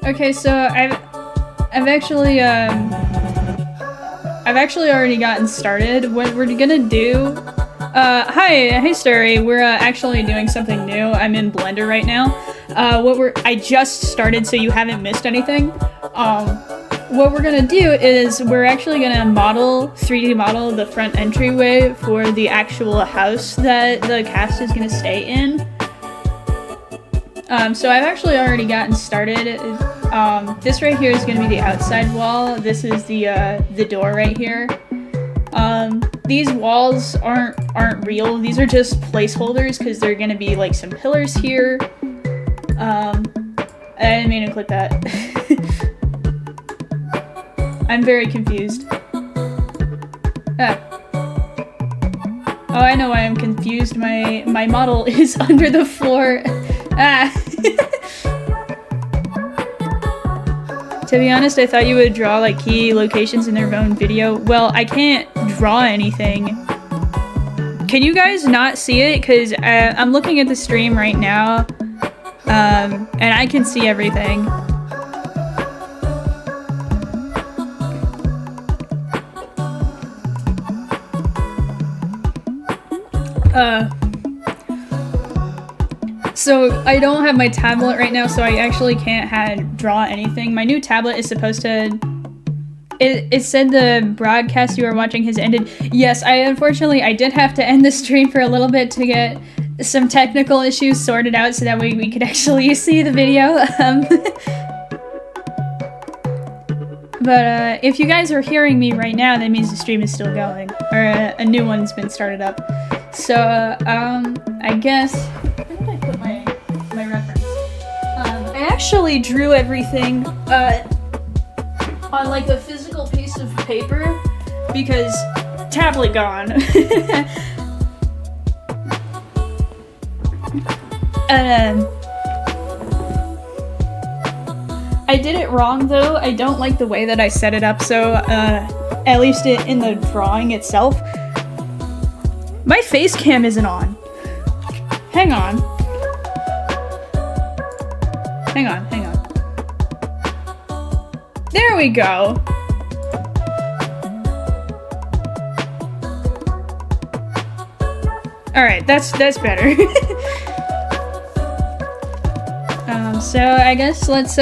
Okay, so I've actually already gotten started. What we're gonna do, hey Story, we're actually doing something new. I'm in Blender right now. I just started, so you haven't missed anything. What we're gonna do is we're actually gonna 3D model the front entryway for the actual house that the cast is gonna stay in. So I've actually already gotten started. This right here is gonna be the outside wall. This is the door right here. These walls aren't real. These are just placeholders because they're gonna be like some pillars here. I didn't mean to click that. I'm very confused. Ah. Oh, I know why I'm confused. My model is under the floor. Ah. To be honest, I thought you would draw like key locations in their own video. Well, I can't draw anything. Can you guys not see it? Because I'm looking at the stream right now, and I can see everything. So I don't have my tablet right now, so I actually can't draw anything. My new tablet is supposed to... It said the broadcast you were watching has ended. Yes, unfortunately I did have to end the stream for a little bit to get some technical issues sorted out so that way we could actually see the video. But if you guys are hearing me right now, that means the stream is still going. Or a new one's been started up. So, I guess... Where did I put my reference? I actually drew everything, on like a physical piece of paper, because tablet gone. I did it wrong though. I don't like the way that I set it up, so, at least in the drawing itself. My face cam isn't on. Hang on. Hang on. There we go. Alright, that's better. So I guess let's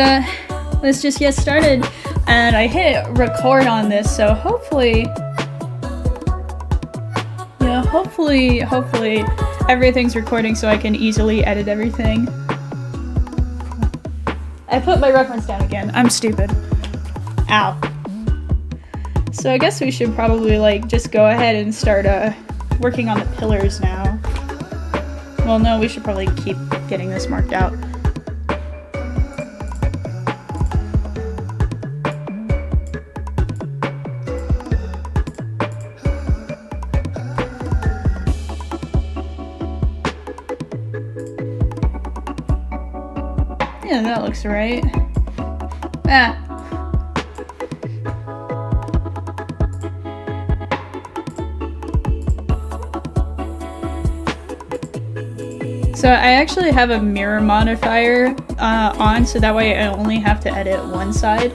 just get started. And I hit record on this, so hopefully everything's recording so I can easily edit everything. I put my reference down again. I'm stupid. Ow. So I guess we should probably like just go ahead and start working on the pillars now. Well, no, we should probably keep getting this marked out. Yeah, that looks right. Ah. So I actually have a mirror modifier on, so that way I only have to edit one side.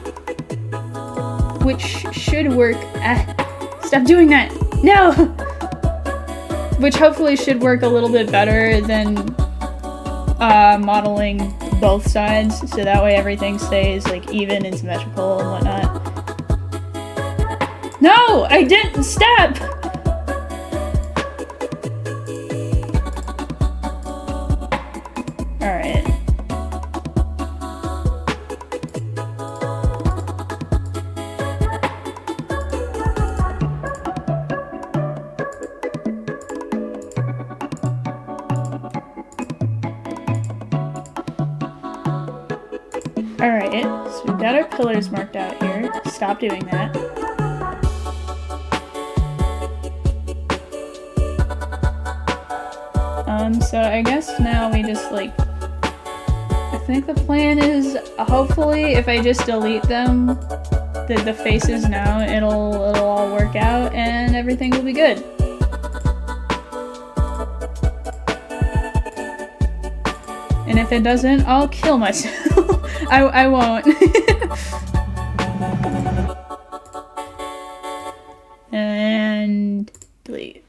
Which should work. Ah, stop doing that! No! Which hopefully should work a little bit better than modeling both sides, so that way everything stays like even and symmetrical and whatnot. No! I didn't step! Alright. Alright, so we've got our pillars marked out here. Stop doing that. So I guess now we just like... I think the plan is, hopefully, if I just delete them, the faces now, it'll all work out and everything will be good. And if it doesn't, I'll kill myself. I won't. And delete.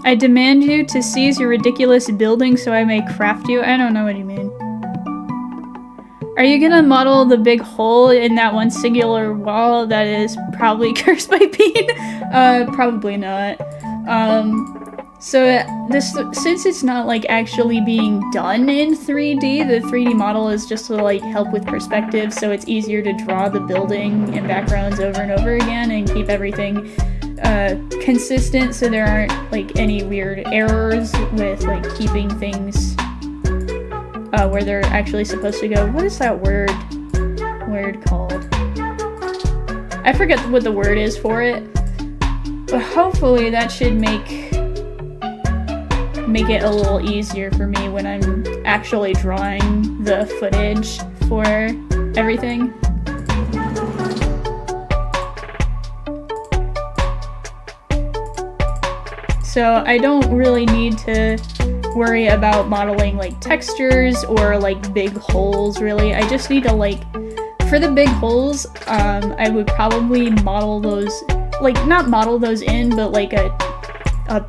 I demand you to seize your ridiculous building so I may craft you. I don't know what you mean. Are you gonna model the big hole in that one singular wall that is probably cursed by Bean? Probably not. So since it's not like actually being done in 3D, the 3D model is just to like help with perspective, so it's easier to draw the building and backgrounds over and over again and keep everything consistent, so there aren't like any weird errors with like keeping things where they're actually supposed to go. What is that word called? I forget what the word is for it, but hopefully that should make it a little easier for me when I'm actually drawing the footage for everything. So I don't really need to worry about modeling like textures or like big holes really. I just need to like, for the big holes, I would probably model those, like not model those in, but like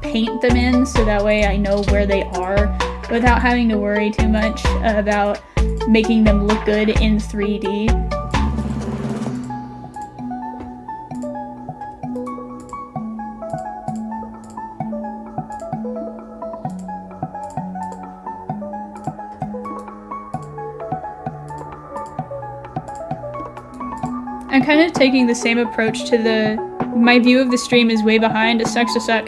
paint them in so that way I know where they are without having to worry too much about making them look good in 3D. I'm kind of taking the same approach to my view of the stream is way behind. It sucks to suck.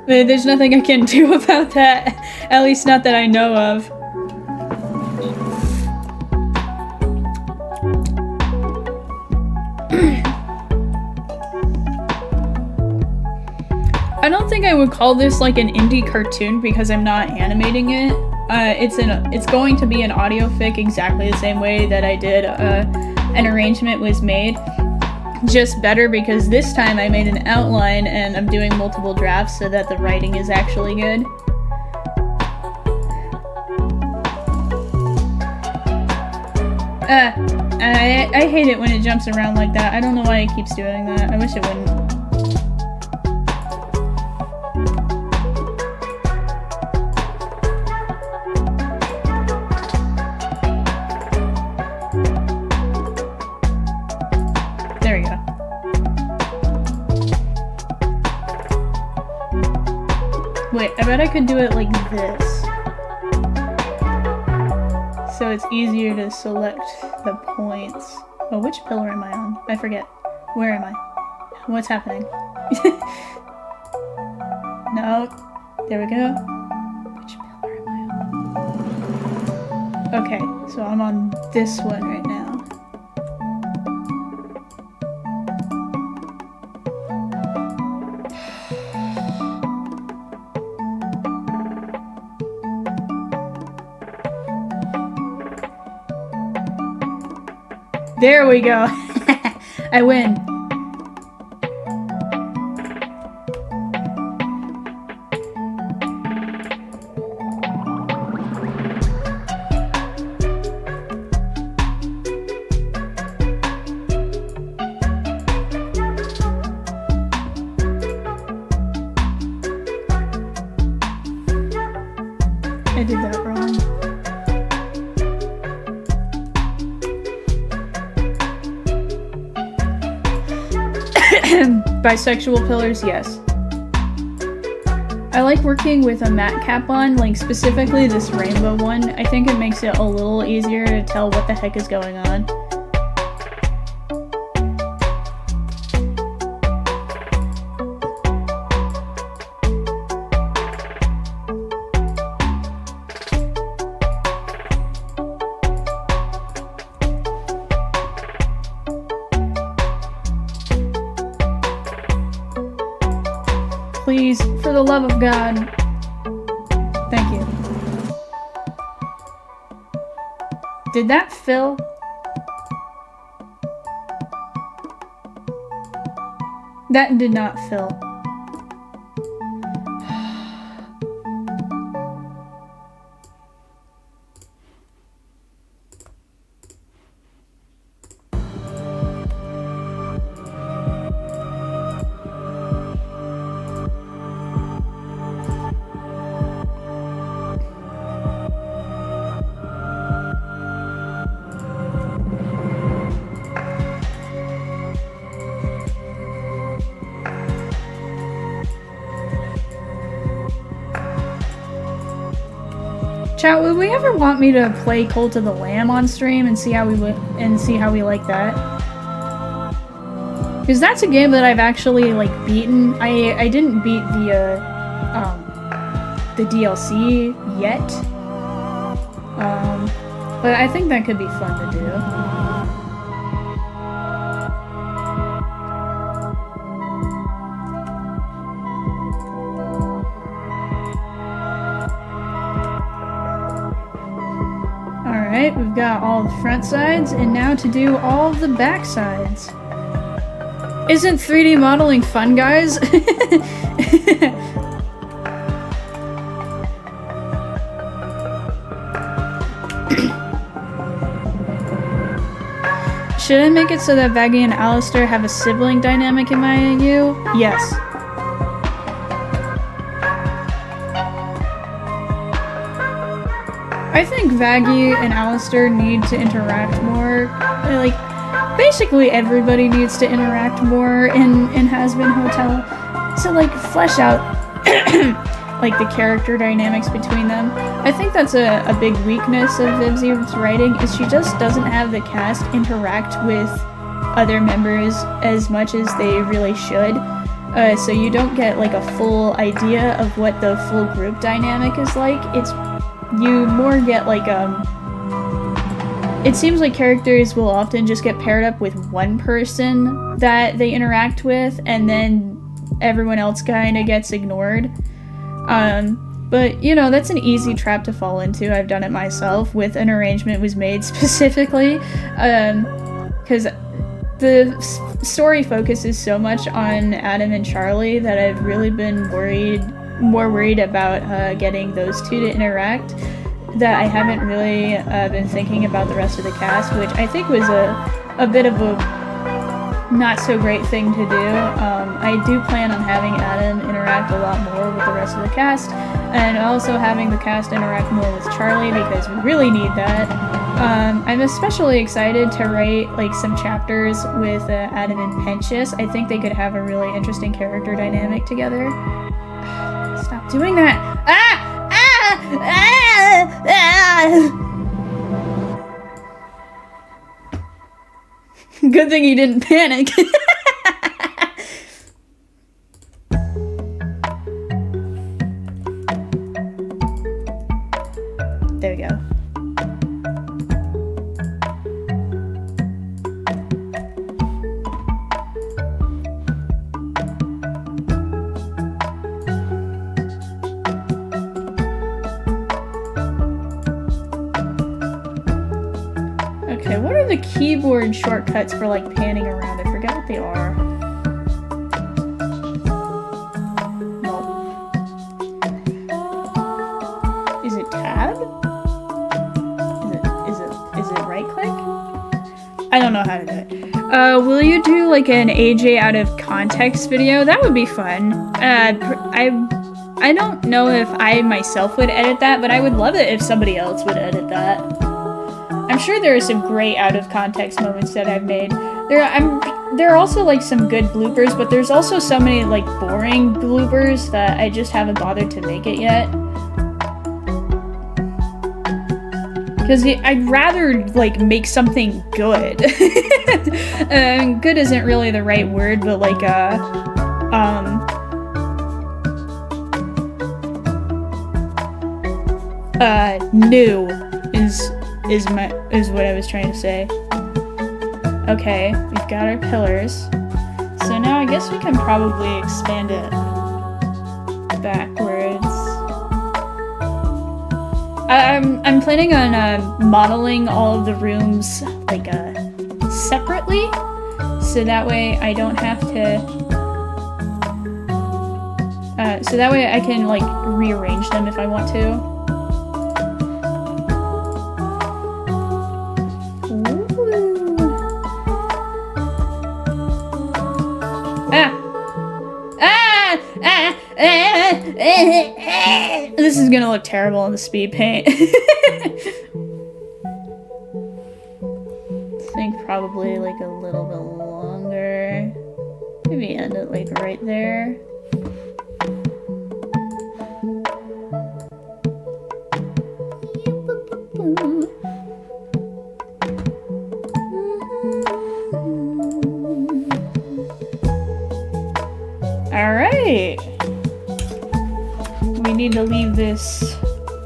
But there's nothing I can do about that, at least not that I know of. I don't think I would call this like an indie cartoon because I'm not animating it. It's going to be an audio fic exactly the same way that I did An Arrangement Was Made. Just better because this time I made an outline and I'm doing multiple drafts so that the writing is actually good. I hate it when it jumps around like that. I don't know why it keeps doing that. I wish it wouldn't. There we go. Wait, I bet I could do it like this. So it's easier to select the points. Oh, which pillar am I on? I forget. Where am I? What's happening? No. There we go. Which pillar am I on? Okay, so I'm on this one right now. There we go. I win. I did that wrong. Bisexual pillars, yes. I like working with a matte cap on, like specifically this rainbow one. I think it makes it a little easier to tell what the heck is going on. Please, for the love of God. Thank you. Did that fill? That did not fill. Chat, would we ever want me to play Cult of the Lamb on stream and see how we like that? Because that's a game that I've actually like beaten. I didn't beat the DLC yet, but I think that could be fun to do. Alright, we've got all the front sides, and now to do all the back sides. Isn't 3D modeling fun, guys? Should I make it so that Vaggie and Alistair have a sibling dynamic in my AU? Yes. I think Vaggie and Alistair need to interact more. Like, basically everybody needs to interact more in Has-Been Hotel to, like, flesh out, like, the character dynamics between them. I think that's a big weakness of Vivzi's writing, is she just doesn't have the cast interact with other members as much as they really should. So you don't get, like, a full idea of what the full group dynamic is like. You more get like it seems like characters will often just get paired up with one person that they interact with, and then everyone else kind of gets ignored. But you know, that's an easy trap to fall into. I've done it myself with an arrangement was made specifically because the story focuses so much on Adam and Charlie that I've really been more worried about getting those two to interact, that I haven't really been thinking about the rest of the cast, which I think was a bit of a not so great thing to do. I do plan on having Adam interact a lot more with the rest of the cast, and also having the cast interact more with Charlie, because we really need that. I'm especially excited to write like some chapters with Adam and Pentious. I think they could have a really interesting character dynamic together. Stop doing that! Good thing you didn't panic. There we go. Okay, what are the keyboard shortcuts for like panning around? I forget what they are. Nope. Is it tab? Is it right click? I don't know how to do it. Will you do like an AJ out of context video? That would be fun. I don't know if I myself would edit that, but I would love it if somebody else would edit that. I'm sure there are some great out of context moments that I've made. There are also like some good bloopers, but there's also so many like boring bloopers that I just haven't bothered to make it yet. Because I'd rather like make something good. Good isn't really the right word, but like new is what I was trying to say. Okay, we've got our pillars. So now I guess we can probably expand it backwards. I'm planning on modeling all of the rooms like separately, so that way I don't have to so that way I can like rearrange them if I want to. This is gonna look terrible in the speed paint. I think probably like a little bit longer. Maybe end it like right there. Alright. We need to leave this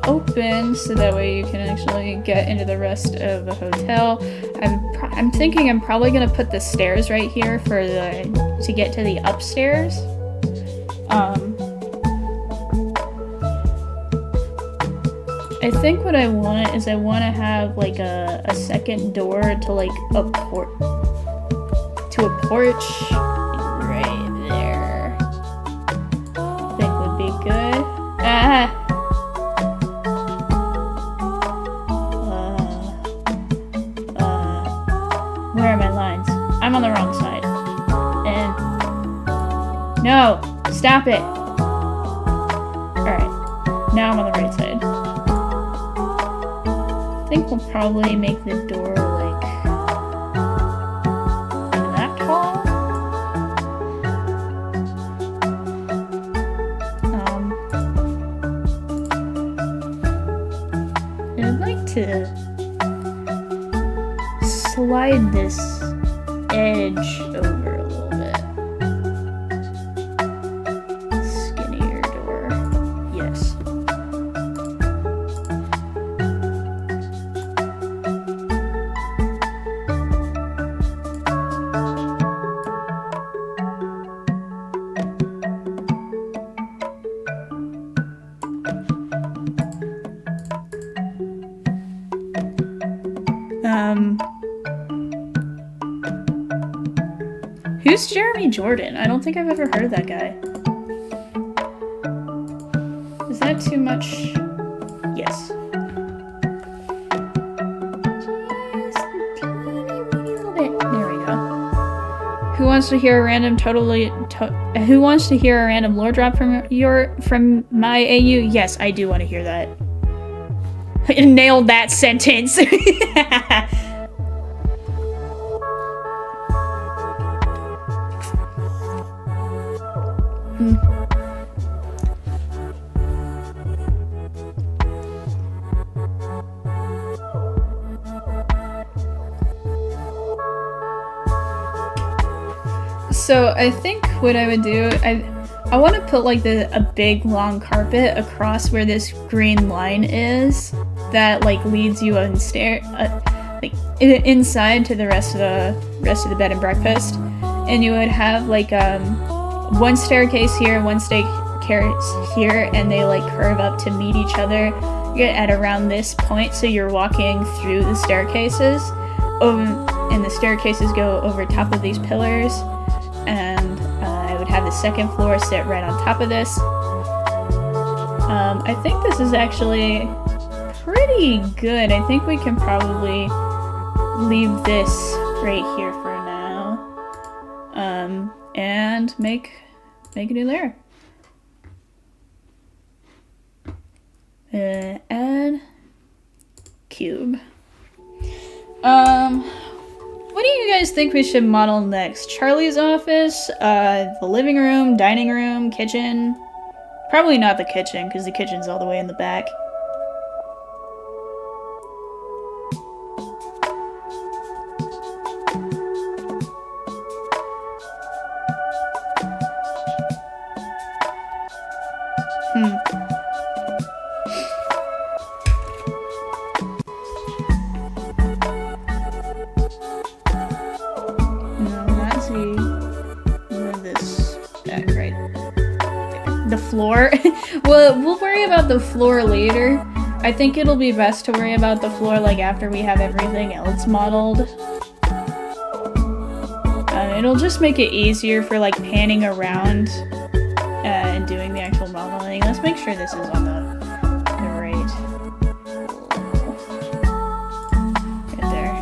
open so that way you can actually get into the rest of the hotel. I'm thinking I'm probably gonna put the stairs right here for to get to the upstairs. I think what I want is I want to have like a second door to like a porch right there. I think would be good. Where are my lines? I'm on the wrong side. And no, stop it. Alright, now I'm on the right side. I think we'll probably make the door like that tall. I'd like to slide this edge over a little bit. Skinnier door. Yes. Who's Jeremy Jordan? I don't think I've ever heard of that guy. Is that too much? Yes. Just a teeny weeny little bit. There we go. Who wants to hear a random Who wants to hear a random lore drop from my AU? Yes, I do want to hear that. Nailed that sentence. So I think what I would do, I want to put like a big long carpet across where this green line is that like leads you on like inside to the rest of the bed and breakfast, and you would have like one staircase here, one staircase here, and they like curve up to meet each other at around this point. So you're walking through the staircases, and the staircases go over top of these pillars. And I would have the second floor sit right on top of this. I think this is actually pretty good. I think we can probably leave this right here for now. And make a new layer. Add cube. What do you guys think we should model next? Charlie's office, the living room, dining room, kitchen? Probably not the kitchen, because the kitchen's all the way in the back. Floor. Well, we'll worry about the floor later. I think it'll be best to worry about the floor like after we have everything else modeled. It'll just make it easier for like panning around and doing the actual modeling. Let's make sure this is on the right. Right there.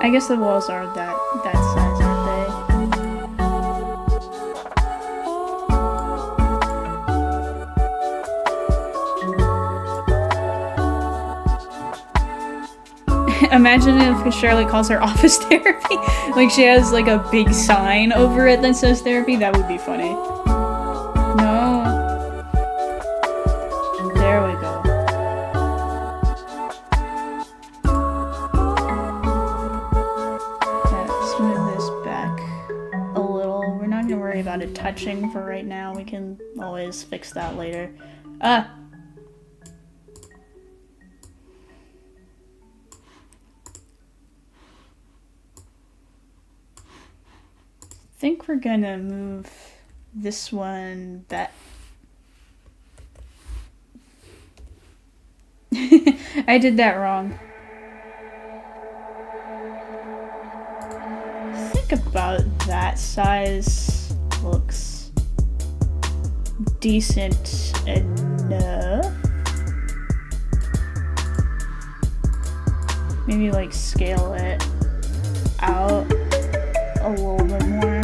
I guess the walls are that size, aren't they? Imagine if Shirley calls her office therapy. Like she has like a big sign over it that says therapy. That would be funny. No. There we go. About it touching for right now. We can always fix that later. I think we're gonna move this one back. I did that wrong. Think about that size. Looks decent enough. Maybe like scale it out a little bit more.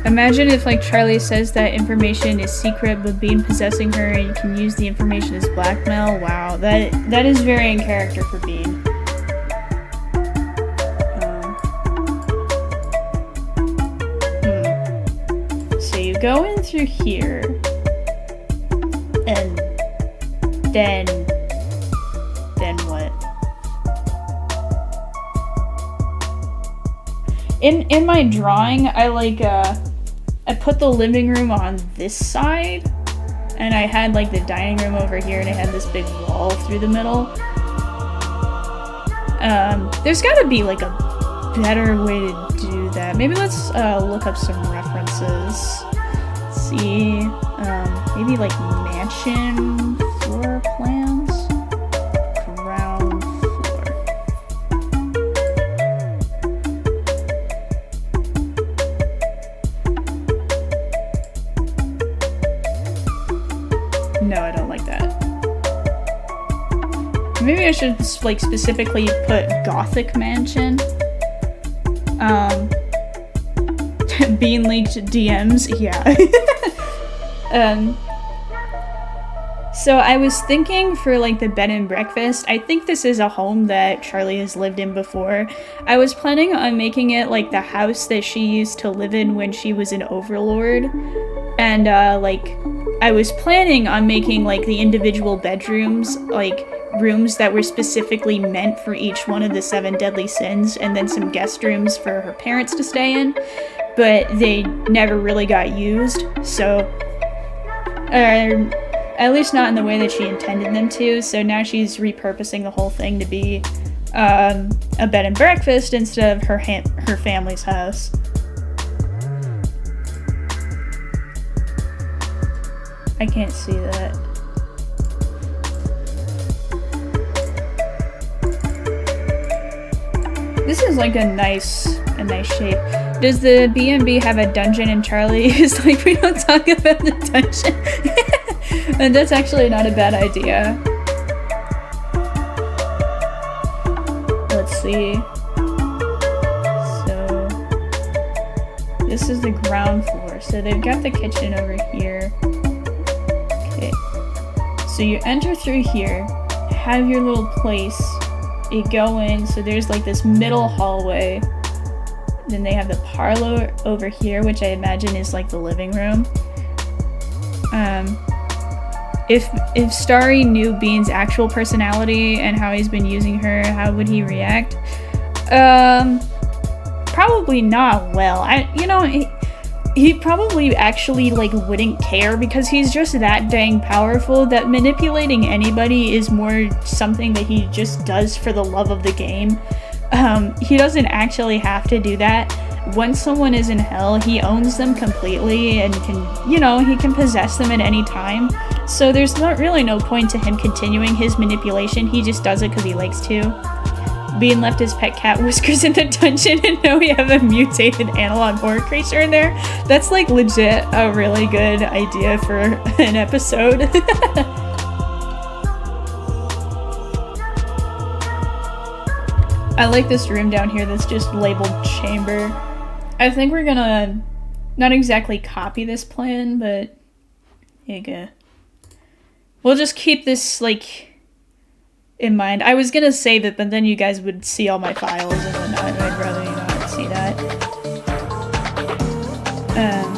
Imagine if like Charlie says that information is secret, but Bean possessing her and you can use the information as blackmail. Wow, that is very in character for Bean. Go in through here, and then what? In my drawing, I put the living room on this side, and I had like the dining room over here, and I had this big wall through the middle. There's gotta be like a better way to do that. Maybe let's look up some references. See, maybe like mansion floor plans, ground floor. No, I don't like that. Maybe I should like specifically put Gothic mansion. Being leaked DMs, yeah. So I was thinking for like the bed and breakfast, I think this is a home that Charlie has lived in before. I was planning on making it like the house that she used to live in when she was an overlord. And like I was planning on making like the individual bedrooms, like rooms that were specifically meant for each one of the 7 deadly sins, and then some guest rooms for her parents to stay in. But they never really got used, so at least not in the way that she intended them to, so now she's repurposing the whole thing to be a bed and breakfast instead of her family's house. I can't see that. This is like a nice shape. Does the B&B have a dungeon and Charlie is like, we don't talk about the dungeon? And that's actually not a bad idea. Let's see. So, this is the ground floor. So they've got the kitchen over here. Okay. So you enter through here, have your little place. You go in, so there's like this middle hallway. Then they have the parlor over here, which I imagine is like the living room. If Starry knew Bean's actual personality and how he's been using her, how would he react? Probably not well. he probably actually like wouldn't care because he's just that dang powerful that manipulating anybody is more something that he just does for the love of the game. He doesn't actually have to do that. Once someone is in hell, he owns them completely and can, you know, he can possess them at any time. So there's not really no point to him continuing his manipulation. He just does it because he likes to. Being left his pet cat Whiskers in the dungeon, and now we have a mutated analog horror creature in there. That's like legit a really good idea for an episode. I like this room down here that's just labeled chamber. I think we're gonna not exactly copy this plan, but yeah, we'll just keep this like in mind. I was gonna save it, but then you guys would see all my files and whatnot, and I'd rather you not see that. Hang on.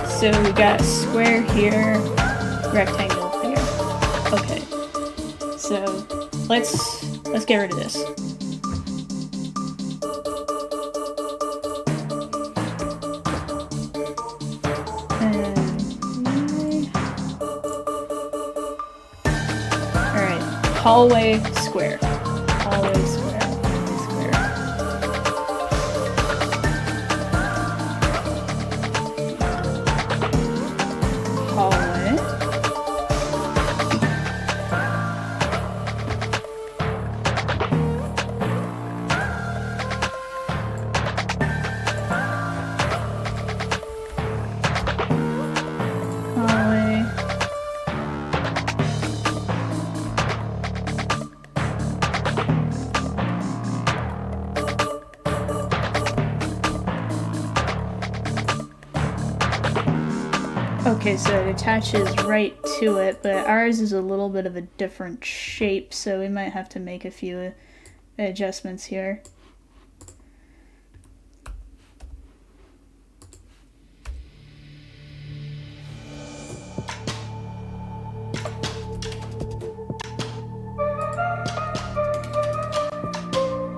So we got square here, rectangle here. Okay. So let's get rid of this. Hallway square. Hallway square. Square. Hallway. Okay, so it attaches right to it, but ours is a little bit of a different shape, so we might have to make a few adjustments here.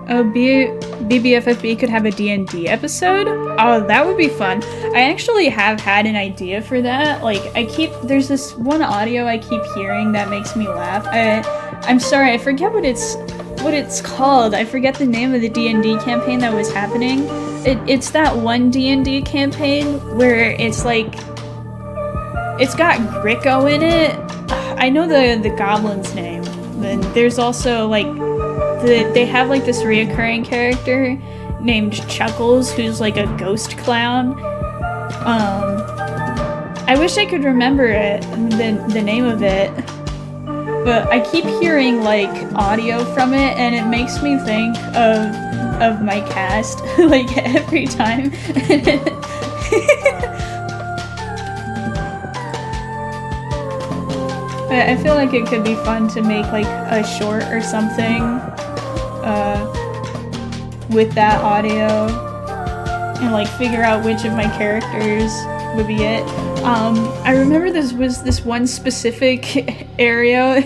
Oh, BBFFB could have a D&D episode? Oh, that would be fun. I actually have had an idea for that. Like, there's this one audio I keep hearing that makes me laugh. I'm sorry, I forget what it's called. I forget the name of the D&D campaign that was happening. It's that one D&D campaign where it's like, it's got Gricko in it. I know the goblin's name. Then there's also like, they have like this reoccurring character named Chuckles who's like a ghost clown. I wish I could remember the name of it, but I keep hearing like audio from it and it makes me think of my cast like every time. I feel like it could be fun to make like a short or something with that audio and like figure out which of my characters would be it. I remember this one specific area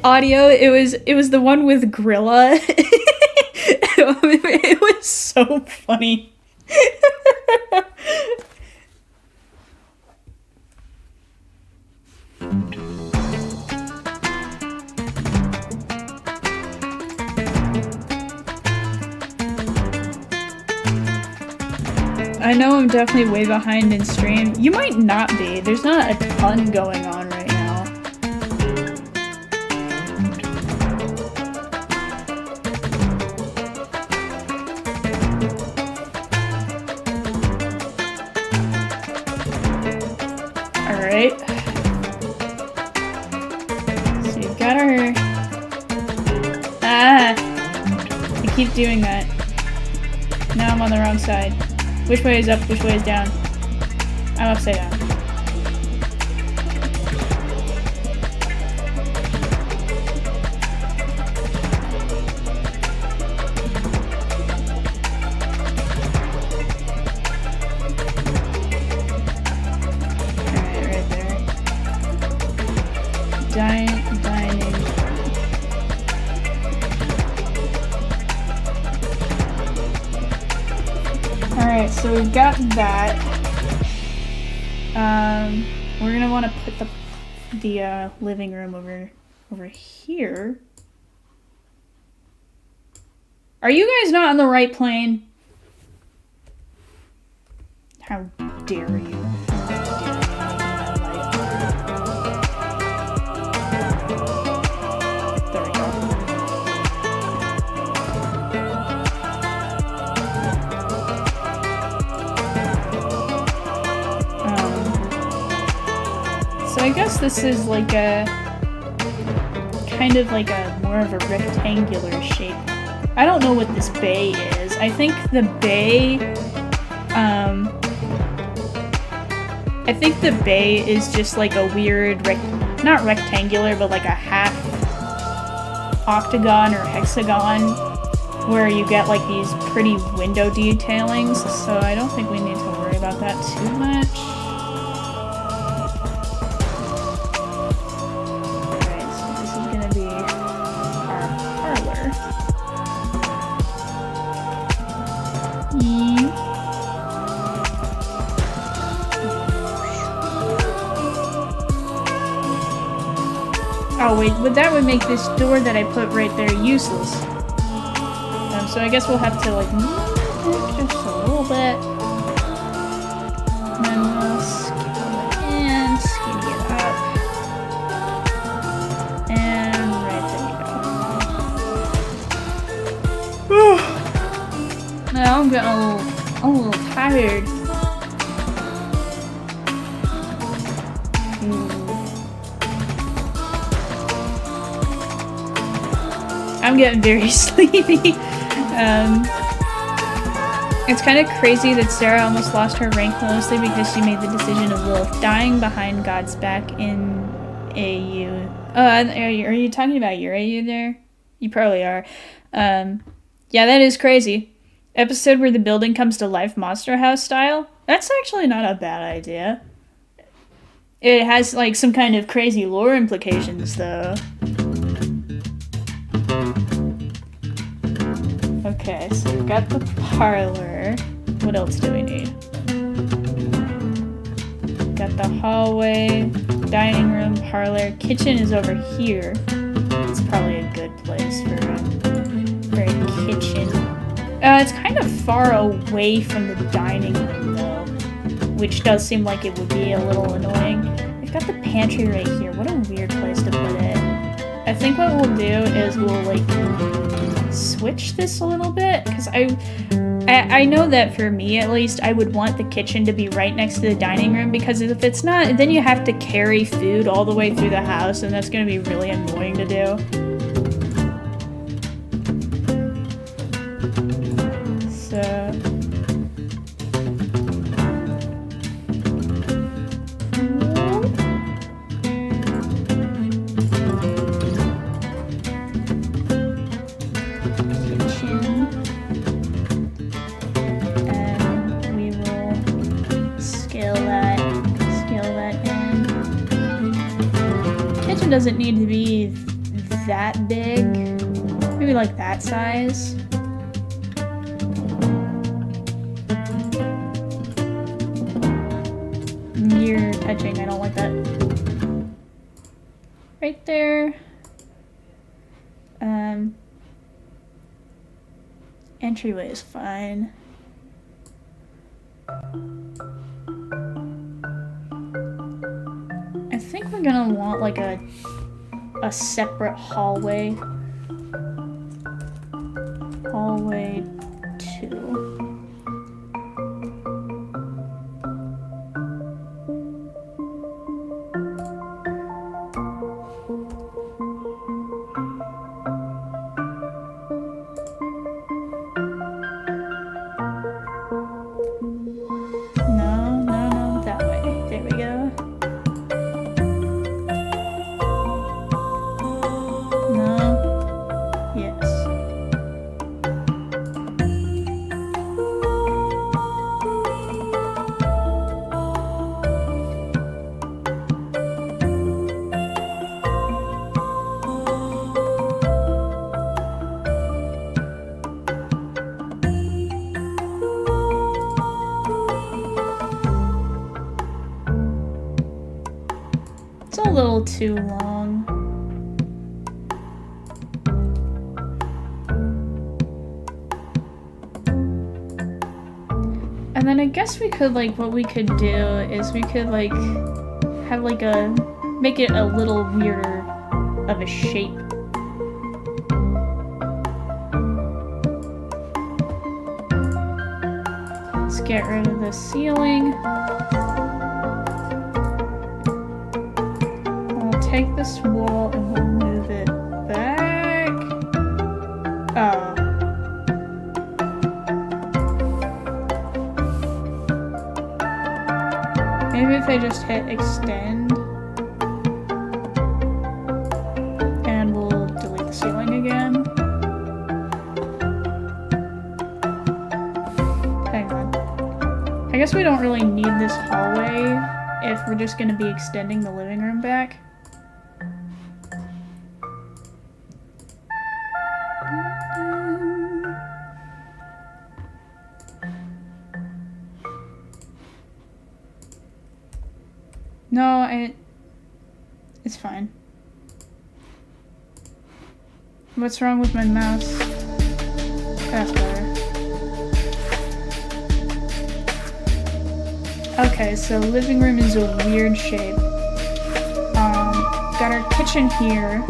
audio. It was the one with Grilla. It was so funny. I know I'm definitely way behind in stream. You might not be. There's not a ton going on right now. Alright. So you've got our... Ah! I keep doing that. Now I'm on the wrong side. Which way is up? Which way is down? I'm upside down. Alright, right there. Dining. so we've got that. We're gonna want to put the living room over here. Are you guys not on the right plane? How dare you? There we go. So I guess this is like a kind of like a more of a rectangular shape. I don't know what this bay is. I think the bay, is just like a weird, not rectangular, but like a half octagon or hexagon where you get like these pretty window detailings. So I don't think we need to worry about that too much. Alright, so this is gonna be our parlor. Oh wait, but that would make this door that I put right there useless. So I guess we'll have to like move it just a little bit. And then we'll skinny it in, skinny it up. And right there we go. Now I'm getting a little tired. I'm getting very sleepy. It's kind of crazy that Sarah almost lost her rank mostly because she made the decision of Wolf, dying behind God's back in AU. Are you talking about your AU there? You probably are. Yeah, that is crazy. Episode where the building comes to life Monster House style? That's actually not a bad idea. It has like some kind of crazy lore implications though. Okay, so we've got the parlor. What else do we need? Got the hallway, dining room, parlor. Kitchen is over here. It's probably a good place for a kitchen. It's kind of far away from the dining room though, which does seem like it would be a little annoying. We've got the pantry right here. What a weird place to put it. I think what we'll do is we'll like switch this a little bit because I know that for me at least I would want the kitchen to be right next to the dining room because if it's not, then you have to carry food all the way through the house and that's going to be really annoying to do. So doesn't need to be that big. Maybe like that size. You're touching, I don't like that. Right there. Entryway is fine. I think we're gonna want like a separate hallway. Hallway 2. little too long. And then I guess we could, like, what we could do is we could, like, have, like, make it a little weirder of a shape. Let's get rid of the ceiling. We'll take this wall and we'll move it back. Oh. Maybe if I just hit extend, and we'll delete the ceiling again. Hang on. I guess we don't really need this hallway if we're just going to be extending the living room back. No, it's fine. What's wrong with my mouse? That's better. Okay, so living room is a weird shape. Got our kitchen here.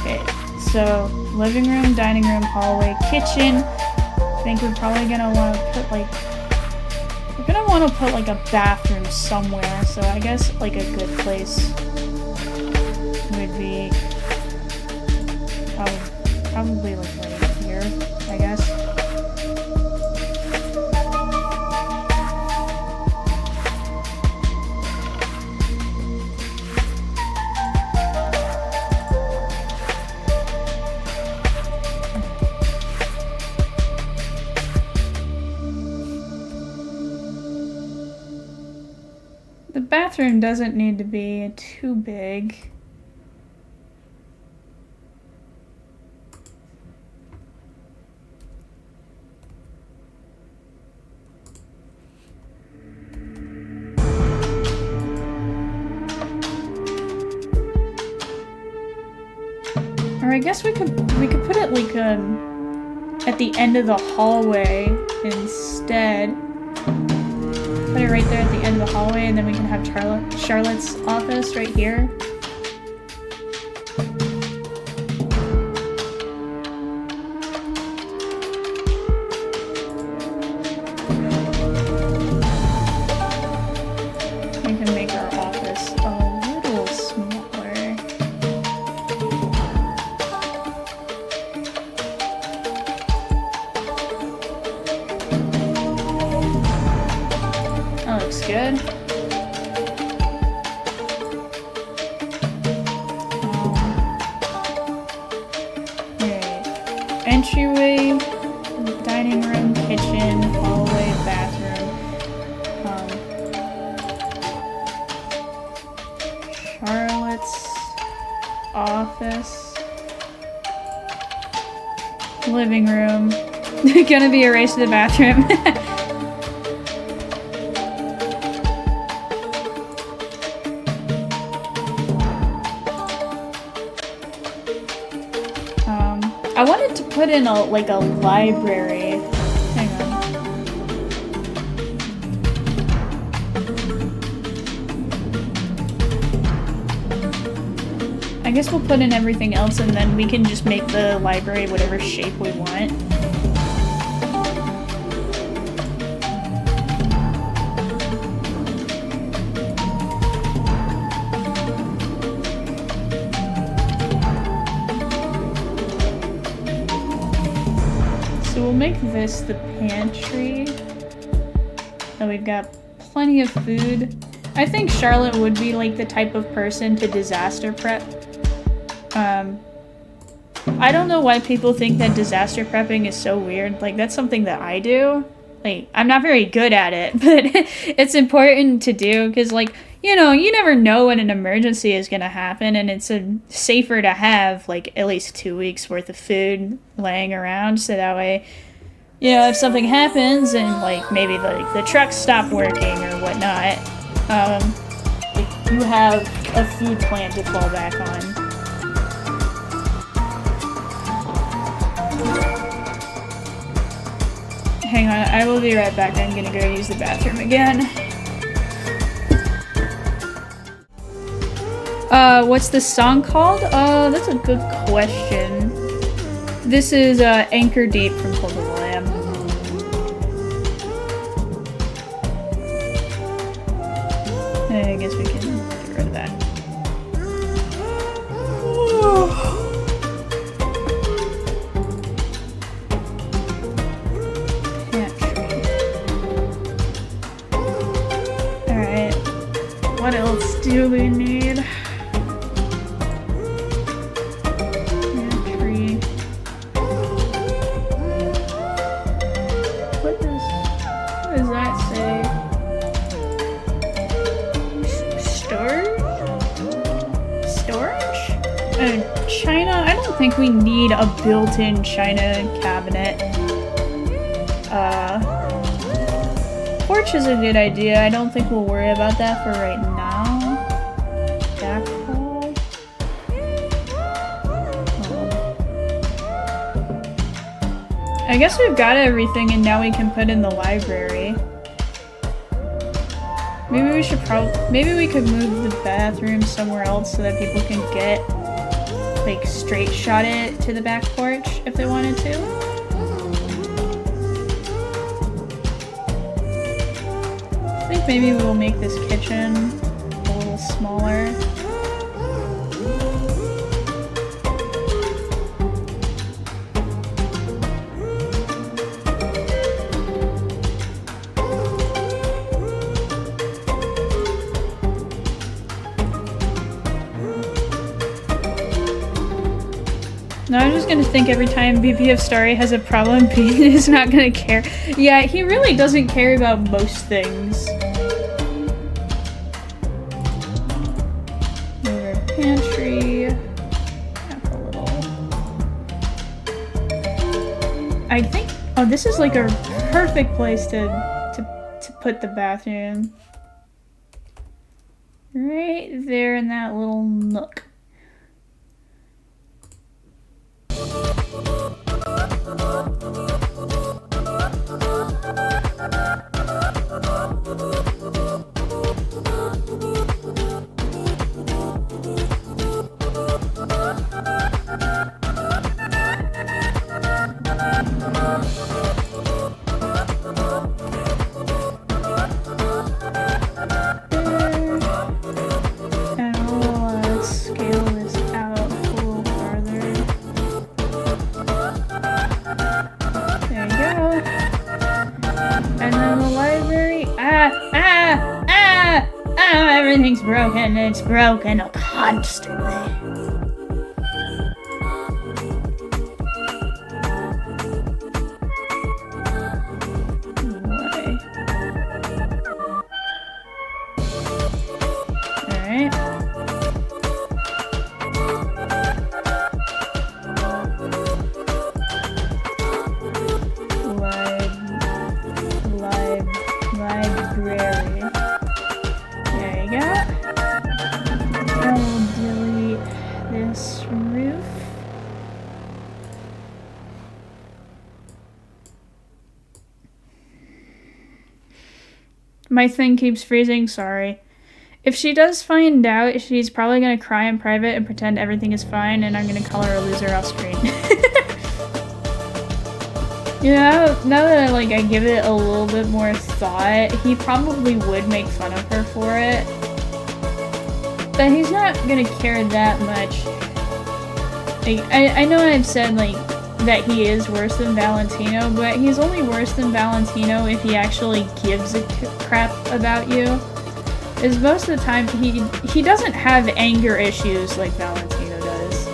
Okay, so living room, dining room, hallway, kitchen. I think we're probably gonna want to put like a bathroom somewhere, so I guess like a good place would be probably like right here, I guess. The bathroom doesn't need to be too big. Or I guess we could put it like at the end of the hallway instead. Put it right there at the end of the hallway, and then we can have Charlotte's office right here. We can make our office a little smaller. That looks good. Alright. Entryway, dining room, kitchen, hallway, bathroom. Charlotte's office. Living room. Gonna be erased to the bathroom. I wanted to put in a library. Hang on. I guess we'll put in everything else and then we can just make the library whatever shape we want. So we'll make this the pantry. So we've got plenty of food. I think Charlotte would be like the type of person to disaster prep. I don't know why people think that disaster prepping is so weird. Like, that's something that I do. Like, I'm not very good at it, but it's important to do because, like, you know, you never know when an emergency is going to happen, and it's safer to have, like, at least 2 weeks worth of food laying around, so that way, you know, if something happens and, like, maybe, like, the trucks stop working or whatnot, like, you have a food plant to fall back on. Hang on, I will be right back. I'm gonna go use the bathroom again. What's this song called? That's a good question. This is, Anchor Deep from Cult of the Lamb. I guess we can get rid of that. Alright. What else do we need? What does that say? Storage? China? I don't think we need a built-in China cabinet. Porch is a good idea. I don't think we'll worry about that for right now. Back hall. I guess we've got everything and now we can put in the library. Maybe we should maybe we could move the bathroom somewhere else so that people can get, like, straight shot it to the back porch if they wanted to. I think maybe we'll make this kitchen a little smaller. No, I'm just gonna think every time BPF Starry has a problem, Bean is not gonna care. Yeah, he really doesn't care about most things. Over pantry. Back a little. I think. Oh, this is like a perfect place to put the bathroom. Right there in that little nook. Everything's broken. It's broken constantly. Alright. Library. There you go. I'll delete this roof. My thing keeps freezing, sorry. If she does find out, she's probably gonna cry in private and pretend everything is fine, and I'm gonna call her a loser off screen. You know, now that I give it a little bit more thought, he probably would make fun of her for it. But he's not gonna care that much. Like, I know I've said, that he is worse than Valentino, but he's only worse than Valentino if he actually gives a crap about you. Is most of the time, he doesn't have anger issues like Valentino does.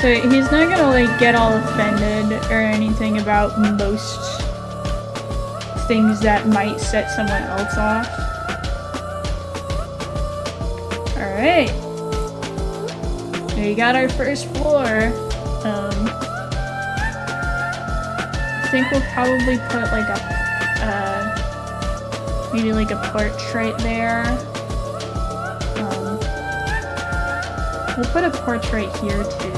So he's not gonna get all offended or anything about most things that might set someone else off. Alright. We got our first floor. think we'll probably put like a, maybe like a porch right there. We'll put a porch right here too.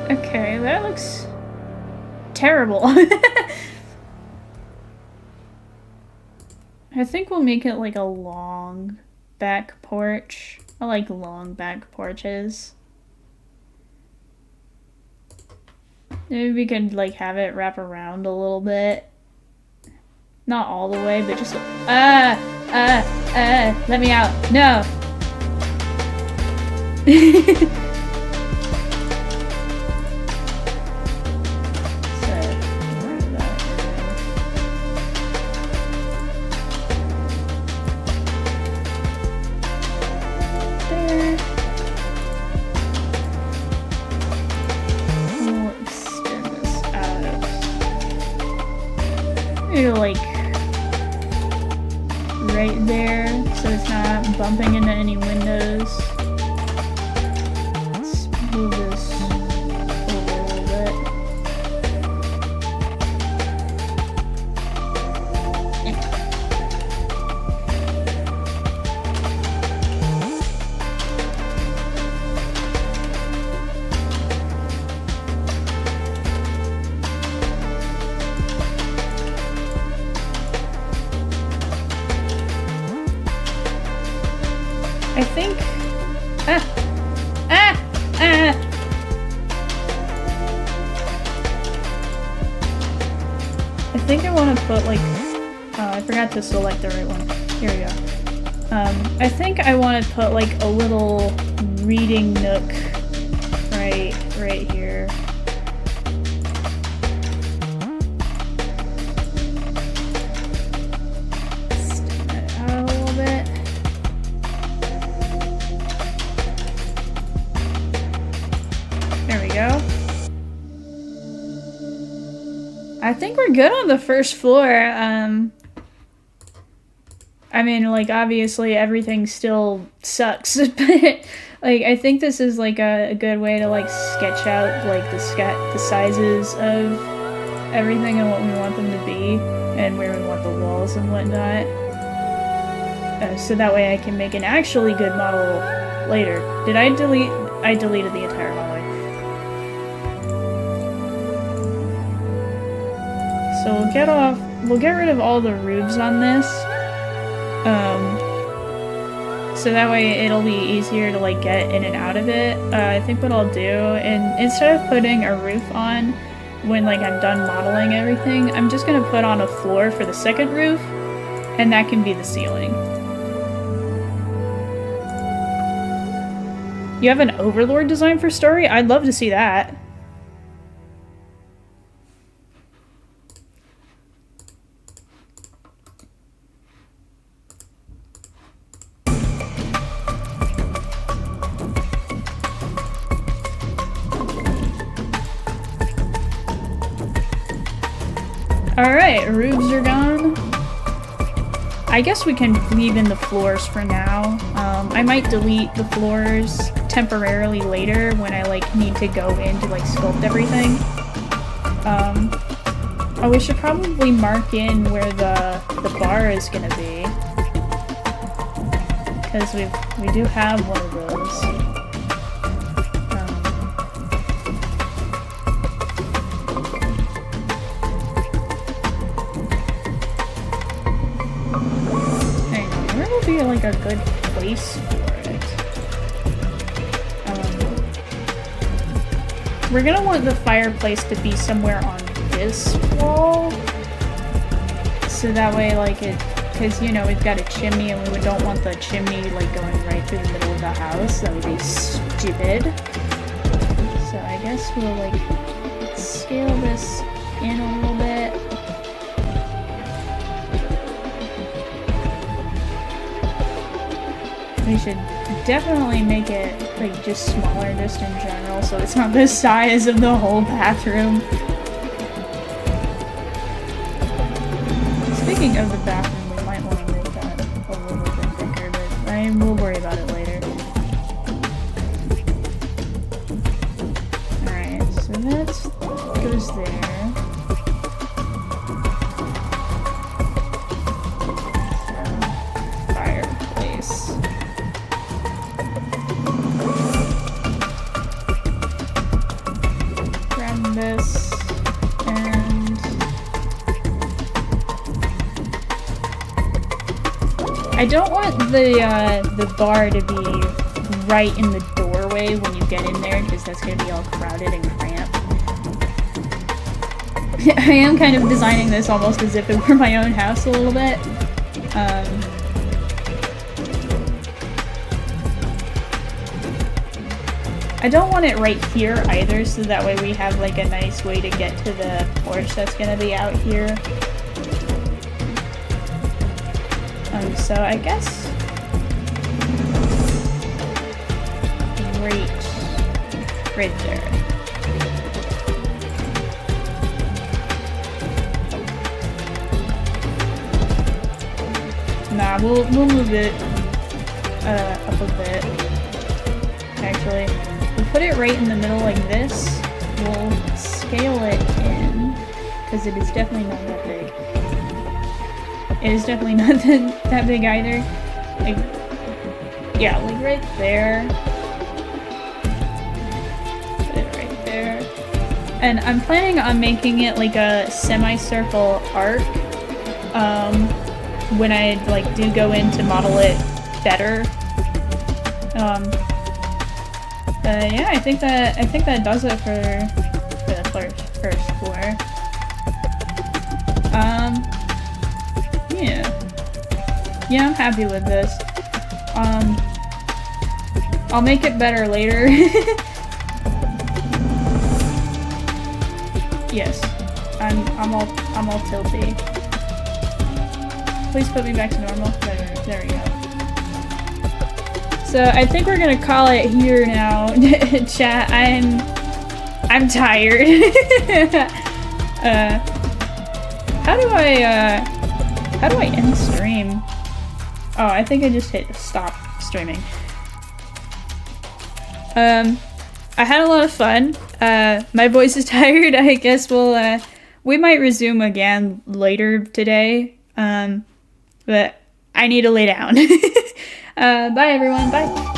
Okay, that looks terrible. I think we'll make it like a long back porch. I like long back porches. Maybe we could like have it wrap around a little bit. Not all the way, but just let me out. No. Like right there so it's not bumping into any windows. Let's move this over a little bit. I think, I think I want to put like, oh, I forgot to select the right one. Here we go. I think I want to put like a little reading nook right here. Stand that out a little bit. There we go. I think we're good on the first floor. I mean, like, obviously everything still sucks, but like, I think this is like a good way to like sketch out like the sizes of everything and what we want them to be and where we want the walls and whatnot. So that way I can make an actually good model later. Did I delete? I deleted the entire hallway. So we'll get rid of all the roofs on this. So that way it'll be easier to like get in and out of it. I think what I'll do, and instead of putting a roof on when like I'm done modeling everything, I'm just gonna put on a floor for the second roof, and that can be the ceiling. You have an overlord design for story? I'd love to see that. Alright, roofs are gone. I guess we can leave in the floors for now. I might delete the floors temporarily later when I like need to go in to like sculpt everything. Oh, we should probably mark in where the bar is gonna be. Because we do have one of those. Be like a good place for it. we're gonna want the fireplace to be somewhere on this wall. So that way, like, because, you know, we've got a chimney and we don't want the chimney, like, going right through the middle of the house. That would be stupid. So I guess we'll, like, scale this in a little bit. We should definitely make it, like, just smaller just in general, so it's not the size of the whole bathroom. Speaking of the bathroom, we might want to make that a little bit bigger, but we'll worry about it later. Alright, so that goes there. This, and I don't want the bar to be right in the doorway when you get in there, because that's going to be all crowded and cramped. I am kind of designing this almost as if it were my own house a little bit. I don't want it right here either, so that way we have like a nice way to get to the porch that's gonna be out here. So I guess right there. Nah, we'll move it up a bit. Actually. We'll put it right in the middle like this. We'll scale it in, because it is definitely not that big. It is definitely not that big either. Like, yeah, like right there. Put it right there. And I'm planning on making it like a semicircle arc. When I like do go in to model it better. Yeah, I think that does it for the first floor. Yeah, I'm happy with this. I'll make it better later. Yes, I'm all tilty. Please put me back to normal. There we go. So I think we're gonna call it here now, chat. I'm tired. How do I end stream? Oh, I think I just hit stop streaming. I had a lot of fun. My voice is tired. I guess we might resume again later today. But I need to lay down. Bye everyone, bye.